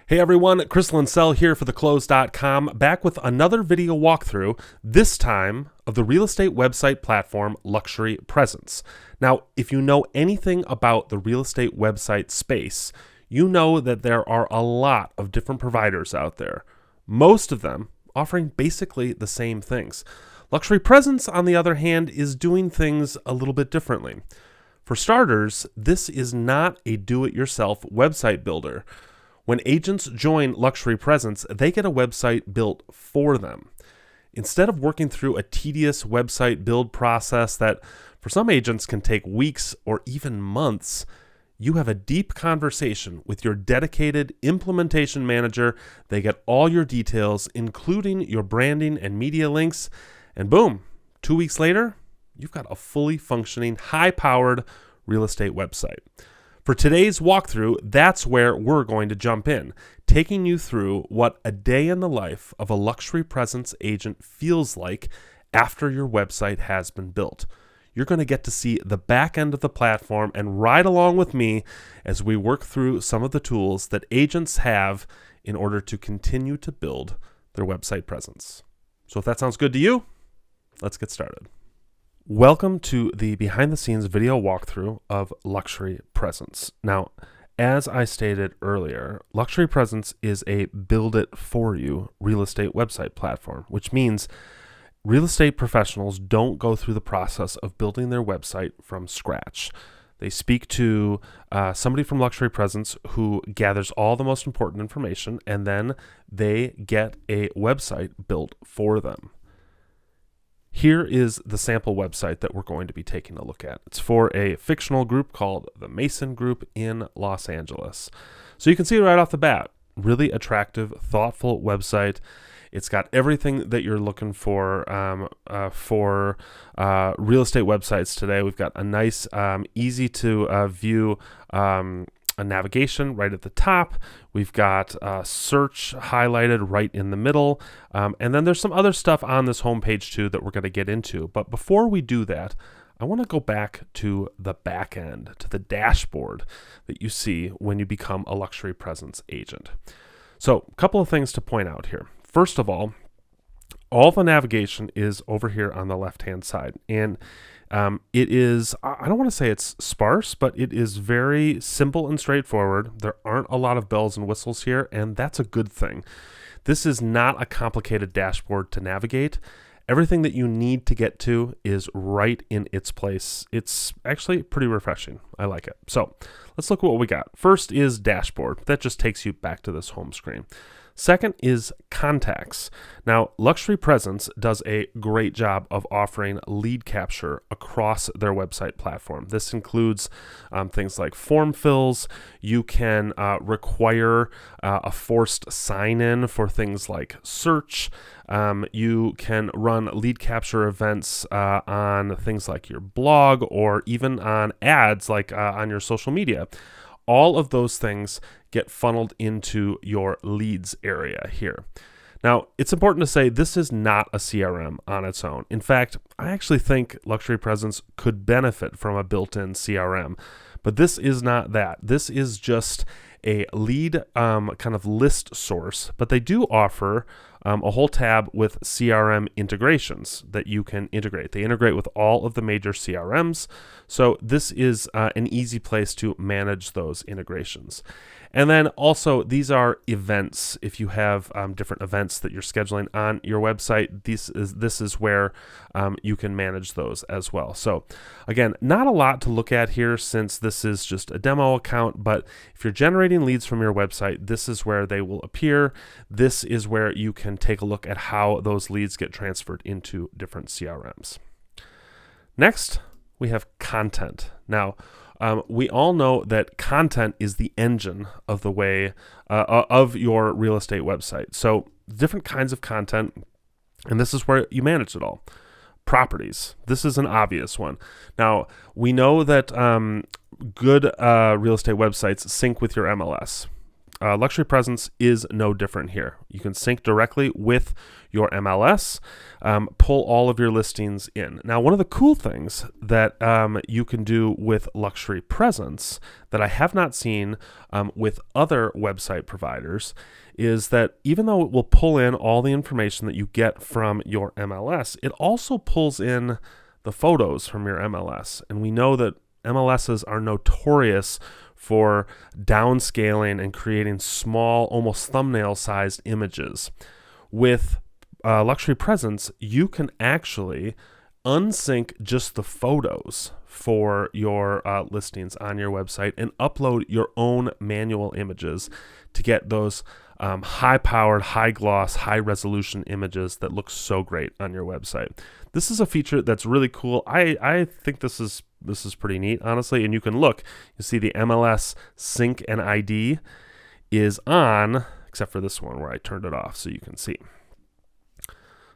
Hey everyone, Chris Linsell here for theclose.com, back with another video walkthrough, this time of the real estate website platform Luxury Presence. Now, if you know anything about the real estate website space, you know that there are a lot of different providers out there, most of them offering basically the same things. Luxury Presence, on the other hand, is doing things a little bit differently. For starters, this is not a do-it-yourself website builder. When agents join Luxury Presence, they get a website built for them. Instead of working through a tedious website build process that for some agents can take weeks or even months, you have a deep conversation with your dedicated implementation manager. They get all your details, including your branding and media links, and boom, 2 weeks later, you've got a fully functioning, high-powered real estate website. For today's walkthrough, that's where we're going to jump in, taking you through what a day in the life of a Luxury Presence agent feels like after your website has been built. You're going to get to see the back end of the platform and ride along with me as we work through some of the tools that agents have in order to continue to build their website presence. So if that sounds good to you, let's get started. Welcome to the behind-the-scenes video walkthrough of Luxury Presence. Now, as I stated earlier, Luxury Presence is a build-it-for-you real estate website platform, which means real estate professionals don't go through the process of building their website from scratch. They speak to somebody from Luxury Presence who gathers all the most important information, and then they get a website built for them. Here is the sample website that we're going to be taking a look at. It's for a fictional group called the Mason Group in Los Angeles. So you can see right off the bat, really attractive, thoughtful website. It's got everything that you're looking for real estate websites today. We've got a nice, easy to view a navigation right at the top. We've got search highlighted right in the middle. And then there's some other stuff on this homepage too that we're going to get into. But before we do that, I want to go back to the back end, to the dashboard that you see when you become a Luxury Presence agent. So a couple of things to point out here. First of all the navigation is over here on the left-hand side. And it is, I don't want to say it's sparse, but it is very simple and straightforward. There aren't a lot of bells and whistles here, and that's a good thing. This is not a complicated dashboard to navigate. Everything that you need to get to is right in its place. It's actually pretty refreshing. I like it. So let's look at what we got. First is dashboard. That just takes you back to this home screen. Second is contacts. Now, Luxury Presence does a great job of offering lead capture across their website platform. This includes things like form fills. You can require a forced sign-in for things like search. You can run lead capture events on things like your blog or even on ads like on your social media. All of those things get funneled into your leads area here. Now, it's important to say this is not a CRM on its own. In fact, I actually think Luxury Presence could benefit from a built-in CRM, but this is not that. This is just a lead kind of list source, but they do offer a whole tab with CRM integrations that you can integrate. They integrate with all of the major CRMs, so this is an easy place to manage those integrations. And then also, these are events. If you have different events that you're scheduling on your website, this is where you can manage those as well. So again, not a lot to look at here since this is just a demo account, but if you're generating leads from your website, this is where they will appear. This is where you can take a look at how those leads get transferred into different CRMs. Next, we have content. Now, we all know that content is the engine of the way of your real estate website. So different kinds of content, and this is where you manage it all. Properties. This is an obvious one. Now, we know that good real estate websites sync with your MLS. Luxury Presence is no different here. You can sync directly with your MLS, pull all of your listings in. Now, one of the cool things that you can do with Luxury Presence that I have not seen with other website providers is that even though it will pull in all the information that you get from your MLS, it also pulls in the photos from your MLS. And we know that MLSs are notorious for downscaling and creating small, almost thumbnail-sized images. With Luxury Presence, you can actually unsync just the photos for your listings on your website and upload your own manual images to get those high-powered, high-gloss, high-resolution images that look so great on your website. This is a feature that's really cool. I think this is pretty neat, honestly. And you can look, you see the MLS sync and ID is on, except for this one where I turned it off so you can see.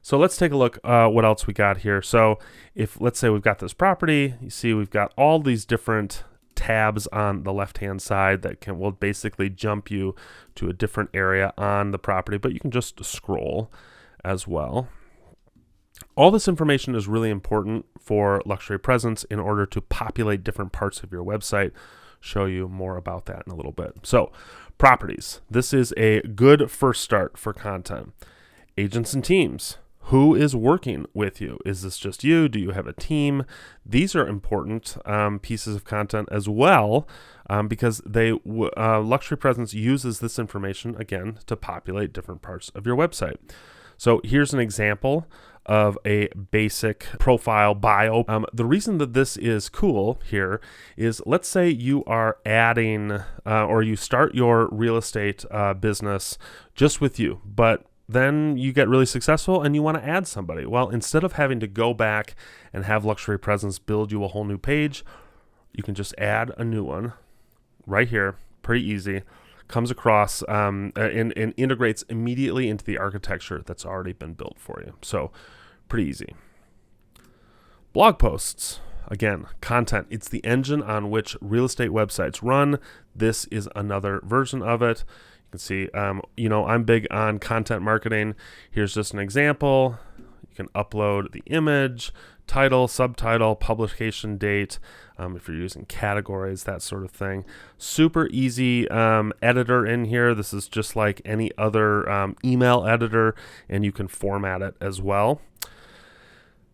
So let's take a look what else we got here. So if, let's say we've got this property, you see we've got all these different tabs on the left-hand side that will basically jump you to a different area on the property, but you can just scroll as well. All this information is really important for Luxury Presence in order to populate different parts of your website. Show you more about that in a little bit. So, properties. This is a good first start for content. Agents and teams. Who is working with you? Is this just you? Do you have a team? These are important pieces of content as well because Luxury Presence uses this information, again, to populate different parts of your website. So here's an example of a basic profile bio. The reason that this is cool here is, let's say you are adding or you start your real estate business just with you, but then you get really successful and you want to add somebody. Well, instead of having to go back and have Luxury Presence build you a whole new page, you can just add a new one right here. Pretty easy. Comes across and integrates immediately into the architecture that's already been built for you. So pretty easy. Blog posts. Again, content. It's the engine on which real estate websites run. This is another version of it. You can see, I'm big on content marketing. Here's just an example. You can upload the image, title, subtitle, publication date, if you're using categories, that sort of thing. Super easy editor in here. This is just like any other email editor, and you can format it as well.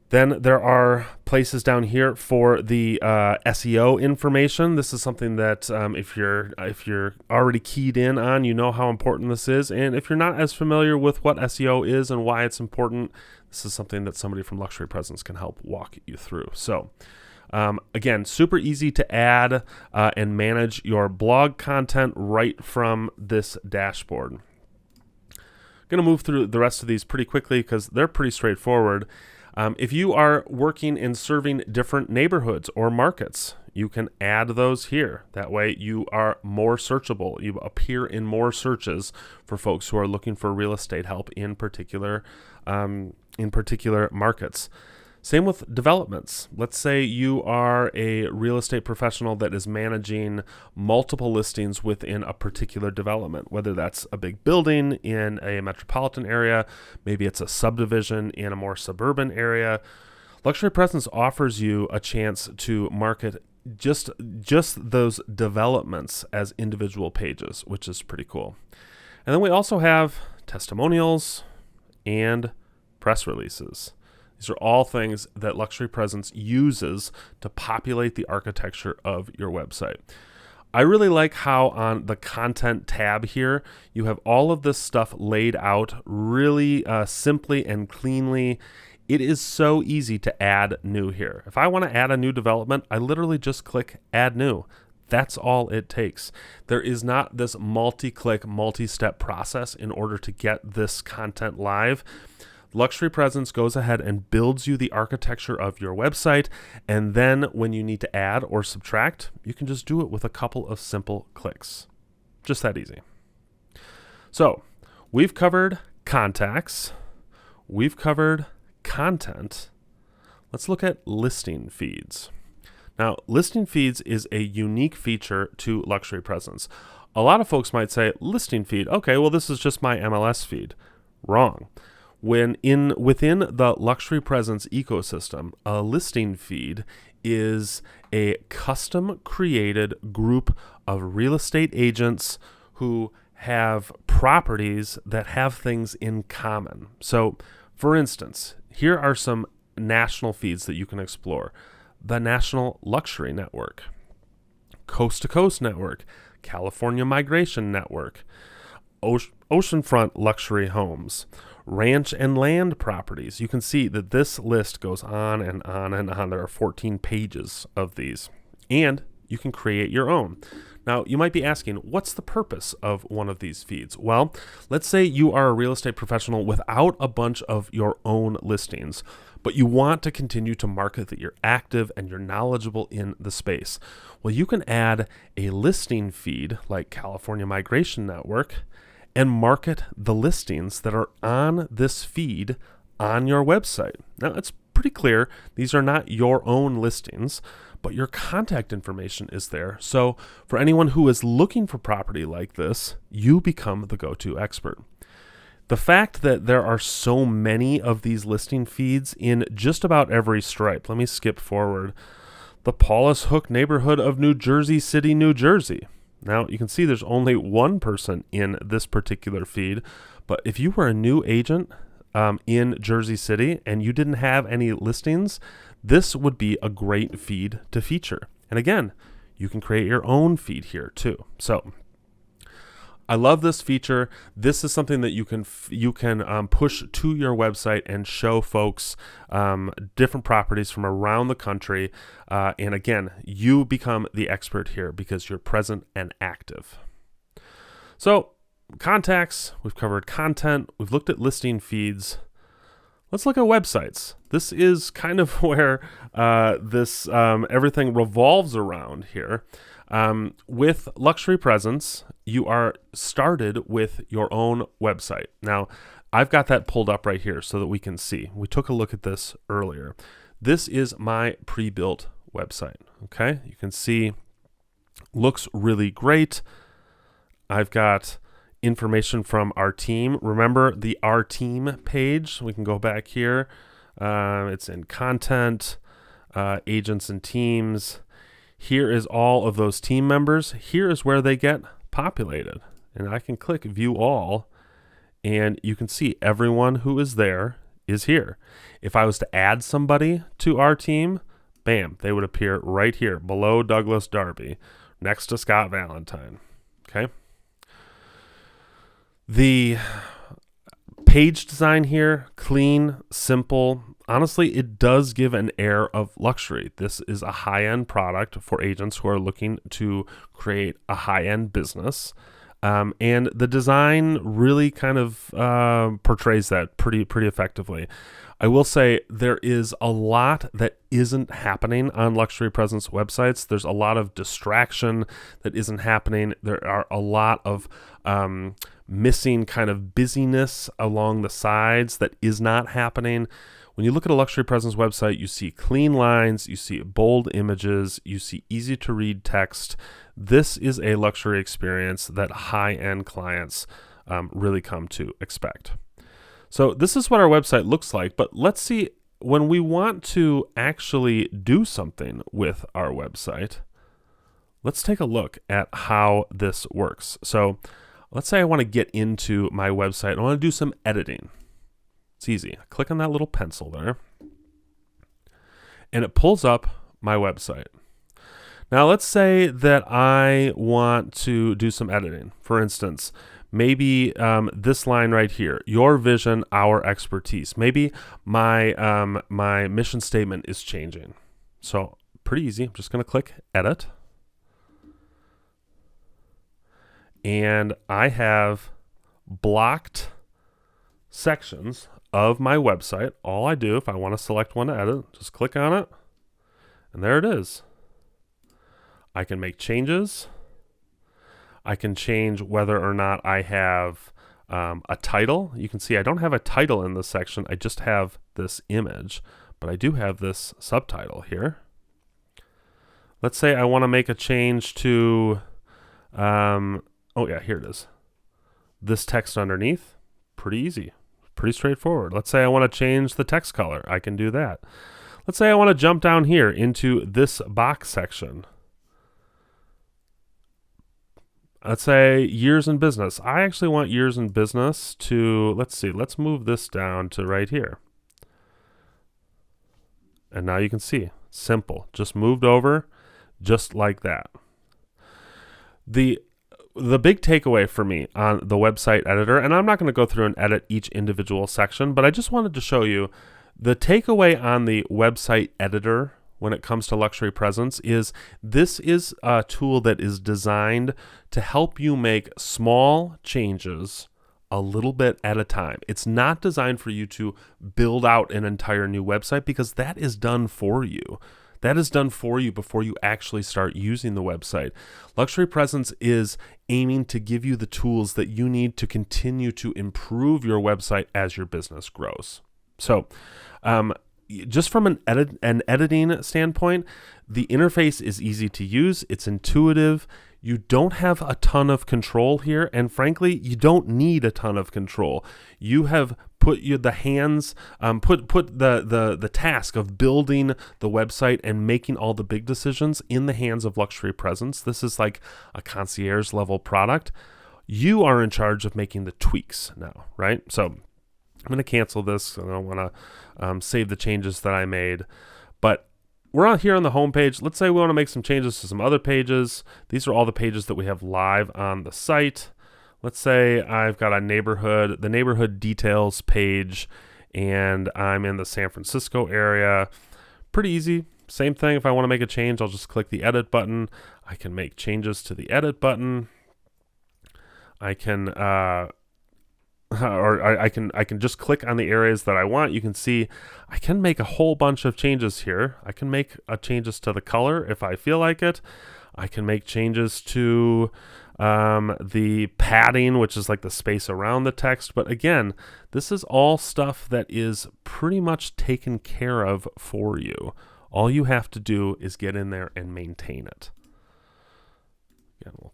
Then there are places down here for the SEO information. This is something that if you're already keyed in on, you know how important this is. And if you're not as familiar with what SEO is and why it's important, this is something that somebody from Luxury Presence can help walk you through. So again, super easy to add and manage your blog content right from this dashboard. I'm going to move through the rest of these pretty quickly because they're pretty straightforward. If you are working and serving different neighborhoods or markets, you can add those here. That way you are more searchable. You appear in more searches for folks who are looking for real estate help in particular markets. Same with developments. Let's say you are a real estate professional that is managing multiple listings within a particular development, whether that's a big building in a metropolitan area, maybe it's a subdivision in a more suburban area. Luxury Presence offers you a chance to market just those developments as individual pages, which is pretty cool. And then we also have testimonials and press releases. These are all things that Luxury Presence uses to populate the architecture of your website. I really like how on the content tab here, you have all of this stuff laid out really simply and cleanly. It is so easy to add new here. If I want to add a new development, I literally just click add new. That's all it takes. There is not this multi-click, multi-step process in order to get this content live. Luxury Presence goes ahead and builds you the architecture of your website, and then when you need to add or subtract, you can just do it with a couple of simple clicks. Just that easy. So, we've covered contacts, we've covered content. Let's look at listing feeds. Now, listing feeds is a unique feature to Luxury Presence. A lot of folks might say listing feed. Okay, well, this is just my MLS feed. Wrong. Within the luxury presence ecosystem, a listing feed is a custom created group of real estate agents who have properties that have things in common. So, for instance, here are some national feeds that you can explore. The National Luxury Network, Coast to Coast Network, California Migration Network, Oceanfront Luxury Homes, Ranch and Land Properties. You can see that this list goes on and on and on. There are 14 pages of these, and you can create your own. Now, you might be asking, what's the purpose of one of these feeds? Well, let's say you are a real estate professional without a bunch of your own listings, but you want to continue to market that you're active and you're knowledgeable in the space. Well, you can add a listing feed like California Migration Network and market the listings that are on this feed on your website. Now, it's pretty clear these are not your own listings, but your contact information is there. So for anyone who is looking for property like this, you become the go-to expert. The fact that there are so many of these listing feeds in just about every stripe. Let me skip forward. The Paulus Hook neighborhood of New Jersey City, New Jersey. Now, you can see there's only one person in this particular feed, but if you were a new agent in Jersey City and you didn't have any listings, this would be a great feed to feature. And again, you can create your own feed here too. So I love this feature. This is something that you can push to your website and show folks different properties from around the country. And again, you become the expert here because you're present and active. So contacts, we've covered content, we've looked at listing feeds. Let's look at websites. This is kind of where this everything revolves around here. With Luxury Presence, you are started with your own website. Now, I've got that pulled up right here so that we can see. We took a look at this earlier. This is my pre-built website. Okay, you can see, looks really great. I've got information from our team. Remember the Our Team page? We can go back here. It's in content, agents and teams. Here is all of those team members. Here is where they get populated. And I can click View All, and you can see everyone who is there is here. If I was to add somebody to our team, bam, they would appear right here below Douglas Darby, next to Scott Valentine. Okay. The page design here, clean, simple. Honestly, it does give an air of luxury. This is a high-end product for agents who are looking to create a high-end business. And the design really kind of portrays that pretty effectively. I will say there is a lot that isn't happening on Luxury Presence websites. There's a lot of distraction that isn't happening. There are a lot of missing kind of busyness along the sides that is not happening. When you look at a Luxury Presence website, you see clean lines, you see bold images, you see easy to read text. This is a luxury experience that high-end clients really come to expect. So this is what our website looks like, but let's see, when we want to actually do something with our website, let's take a look at how this works. So let's say I want to get into my website. I want to do some editing. It's easy. Click on that little pencil there, and it pulls up my website. Now, let's say that I want to do some editing. For instance, maybe this line right here, your vision, our expertise. Maybe my mission statement is changing. So pretty easy. I'm just going to click Edit. And I have blocked sections of my website. All I do, if I want to select one to edit, just click on it, and there it is. I can make changes. I can change whether or not I have a title. You can see I don't have a title in this section. I just have this image, but I do have this subtitle here. Let's say I want to make a change to Oh yeah, here it is. This text underneath, pretty easy, pretty straightforward. Let's say I want to change the text color. I can do that. Let's say I want to jump down here into this box section. Let's say years in business. I actually want years in business to, let's move this down to right here. And now you can see, simple, just moved over just like that. The big takeaway for me on the website editor, and I'm not going to go through and edit each individual section, but I just wanted to show you the takeaway on the website editor when it comes to luxury presence is this is a tool that is designed to help you make small changes a little bit at a time. It's not designed for you to build out an entire new website because that is done for you. That is done for you before you actually start using the website. Luxury Presence is aiming to give you the tools that you need to continue to improve your website as your business grows. So, just from an editing standpoint, the interface is easy to use. It's intuitive. You don't have a ton of control here, and frankly, you don't need a ton of control. You have put the task of building the website and making all the big decisions in the hands of Luxury Presence. This is like a concierge level product. You are in charge of making the tweaks now, right? So I'm going to cancel this. I don't want to save the changes that I made, but we're on here on the home page. Let's say we want to make some changes to some other pages. These are all the pages that we have live on the site. Let's say I've got the neighborhood details page, and I'm in the San Francisco area. Pretty easy. Same thing. If I want to make a change, I'll just click the edit button. I can make changes to the edit button. I can I can just click on the areas that I want. You can see I can make a whole bunch of changes here. I can make changes to the color if I feel like it. I can make changes to the padding, which is like the space around the text. But again, this is all stuff that is pretty much taken care of for you. All you have to do is get in there and maintain it. Again, we'll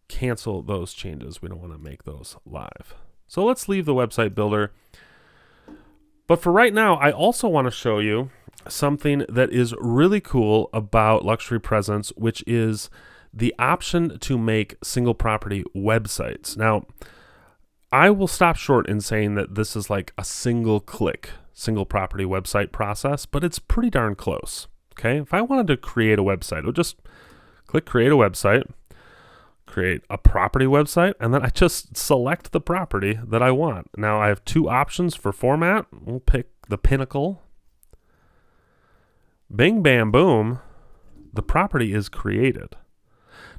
cancel those changes. We don't want to make those live. So let's leave the website builder. But for right now, I also want to show you something that is really cool about Luxury Presence, which is the option to make single property websites. Now, I will stop short in saying that this is like a single property website process, but it's pretty darn close. Okay, if I wanted to create a website, I'll just click create a website, create a property website, and then I just select the property that I want. Now I have two options for format. We'll pick the Pinnacle. Bing, bam, boom. The property is created.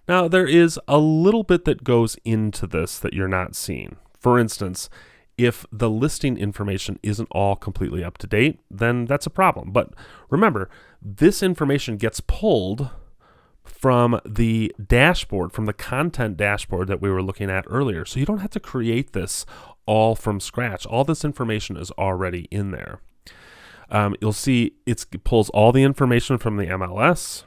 Now there is a little bit that goes into this that you're not seeing. For instance, if the listing information isn't all completely up to date, then that's a problem. But remember, this information gets pulled from the dashboard, from the content dashboard that we were looking at earlier. So you don't have to create this all from scratch. All this information is already in there. You'll see it pulls all the information from the MLS.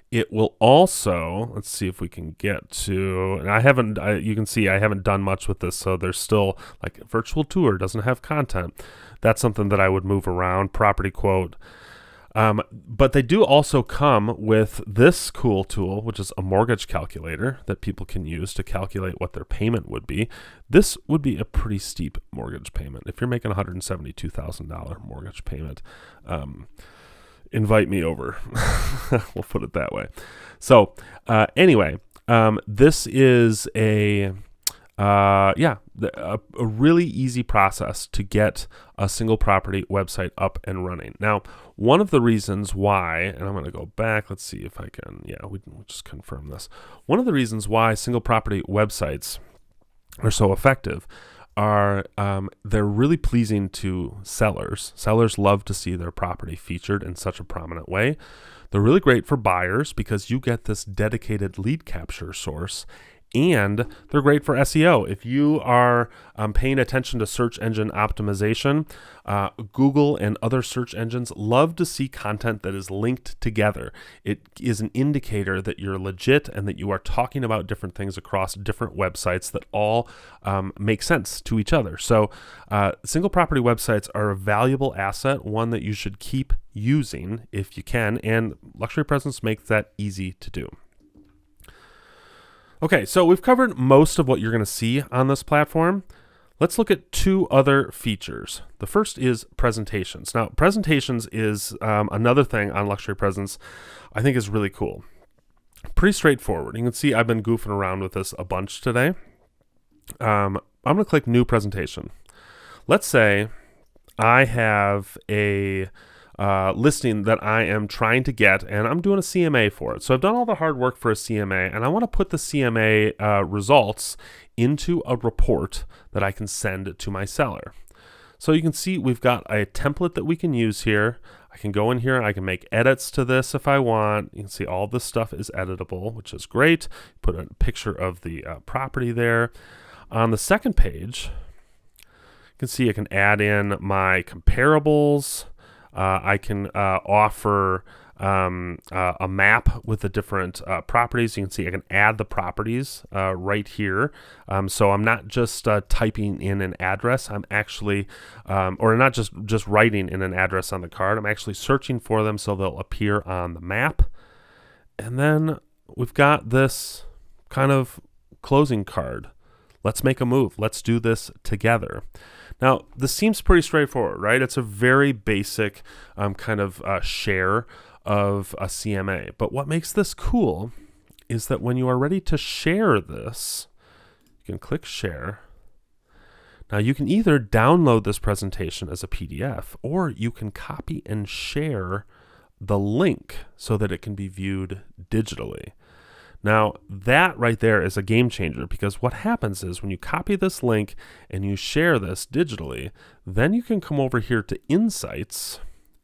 It will also, let's see if we can get to, and you can see I haven't done much with this, so there's still like virtual tour doesn't have content. That's something that I would move around, property quote. But they do also come with this cool tool, which is a mortgage calculator that people can use to calculate what their payment would be. This would be a pretty steep mortgage payment. If you're making a $172,000 mortgage payment, invite me over. We'll put it that way. So anyway, this is a really easy process to get a single property website up and running. Now, one of the reasons why, and I'm going to go back, let's see if I can, we'll just confirm this. One of the reasons why single property websites are so effective are they're really pleasing to sellers. Sellers love to see their property featured in such a prominent way. They're really great for buyers because you get this dedicated lead capture source, and they're great for SEO. If you are paying attention to search engine optimization, Google and other search engines love to see content that is linked together. It is an indicator that you're legit and that you are talking about different things across different websites that all make sense to each other. So single property websites are a valuable asset, one that you should keep using if you can, and Luxury Presence makes that easy to do. Okay, so we've covered most of what you're going to see on this platform. Let's look at two other features. The first is presentations. Now, presentations is another thing on Luxury Presence I think is really cool. Pretty straightforward. You can see I've been goofing around with this a bunch today. I'm going to click New Presentation. Let's say I have a listing that I am trying to get, and I'm doing a CMA for it. So I've done all the hard work for a CMA, and I want to put the CMA results into a report that I can send to my seller. So you can see we've got a template that we can use here. I can go in here, I can make edits to this if I want. You can see all this stuff is editable, which is great. Put a picture of the property there. On the second page, you can see I can add in my comparables. I can offer a map with the different properties. You can see I can add the properties right here. So I'm not just typing in an address. I'm actually, or not just writing in an address on the card. I'm actually searching for them so they'll appear on the map. And then we've got this kind of closing card. Let's make a move. Let's do this together. Now, this seems pretty straightforward, right? It's a very basic kind of share of a CMA. But what makes this cool is that when you are ready to share this, you can click Share. Now, you can either download this presentation as a PDF, or you can copy and share the link so that it can be viewed digitally. Now, that right there is a game changer, because what happens is when you copy this link and you share this digitally, then you can come over here to Insights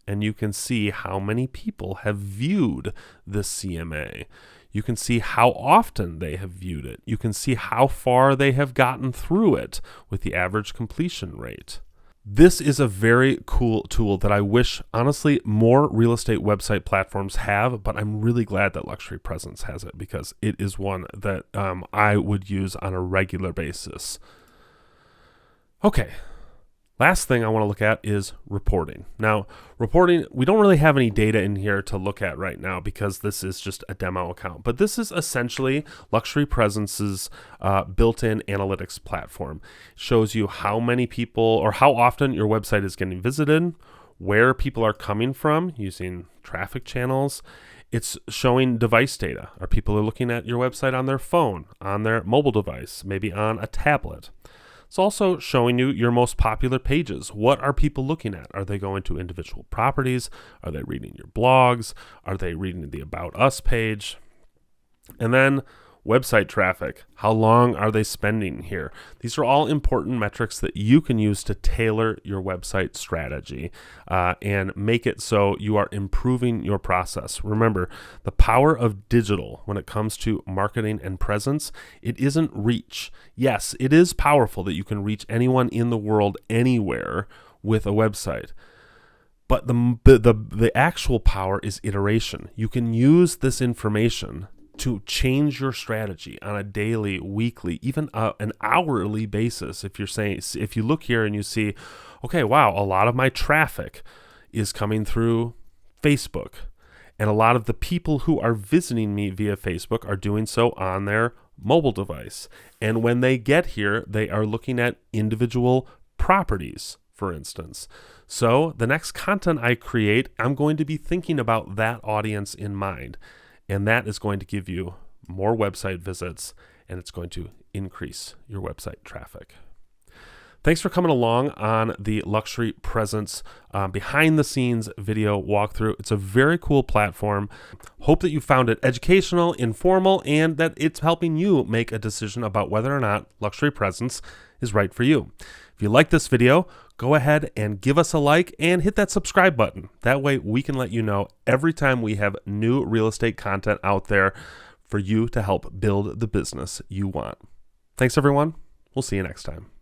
and you can see how many people have viewed this CMA. You can see how often they have viewed it. You can see how far they have gotten through it with the average completion rate. This is a very cool tool that I wish, honestly, more real estate website platforms have, but I'm really glad that Luxury Presence has it, because it is one that I would use on a regular basis. Okay, last thing I want to look at is reporting. Now, reporting, we don't really have any data in here to look at right now because this is just a demo account, but this is essentially Luxury Presence's built-in analytics platform. It shows you how many people or how often your website is getting visited, where people are coming from using traffic channels. It's showing device data. Are people looking at your website on their phone, on their mobile device, maybe on a tablet? It's also showing you your most popular pages. What are people looking at? Are they going to individual properties? Are they reading your blogs? Are they reading the About Us page? And then website traffic. How long are they spending here? These are all important metrics that you can use to tailor your website strategy and make it so you are improving your process. Remember, the power of digital when it comes to marketing and presence, it isn't reach. Yes, it is powerful that you can reach anyone in the world anywhere with a website. But the actual power is iteration. You can use this information to change your strategy on a daily, weekly, even an hourly basis. If you look here and you see, okay, wow, a lot of my traffic is coming through Facebook, and a lot of the people who are visiting me via Facebook are doing so on their mobile device. And when they get here, they are looking at individual properties, for instance. So the next content I create, I'm going to be thinking about that audience in mind. And that is going to give you more website visits, and it's going to increase your website traffic. Thanks for coming along on the Luxury Presence behind the scenes video walkthrough. It's a very cool platform. Hope that you found it educational, informal, and that it's helping you make a decision about whether or not Luxury Presence is right for you. If you like this video, go ahead and give us a like and hit that subscribe button. That way we can let you know every time we have new real estate content out there for you to help build the business you want. Thanks, everyone. We'll see you next time.